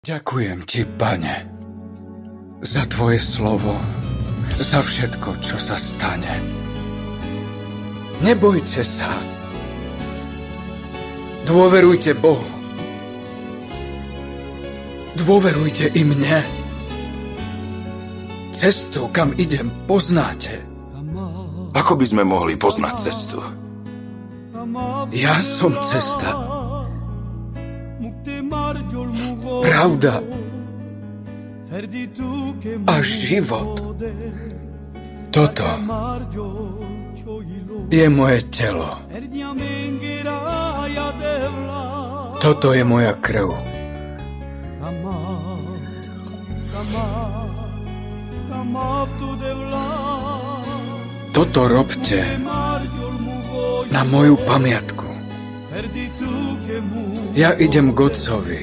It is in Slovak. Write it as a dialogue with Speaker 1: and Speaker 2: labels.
Speaker 1: Ďakujem ti, Pane, za tvoje slovo, za všetko, čo sa stane. Nebojte sa. Dôverujte Bohu. Dôverujte i mne. Cestu, kam idem, poznáte.
Speaker 2: Ako by sme mohli poznať cestu?
Speaker 1: Ja som cesta. Pravda a život. Toto je moje telo. Toto je moja krv. Toto robte na moju pamiatku. Ja idem k Otcovi.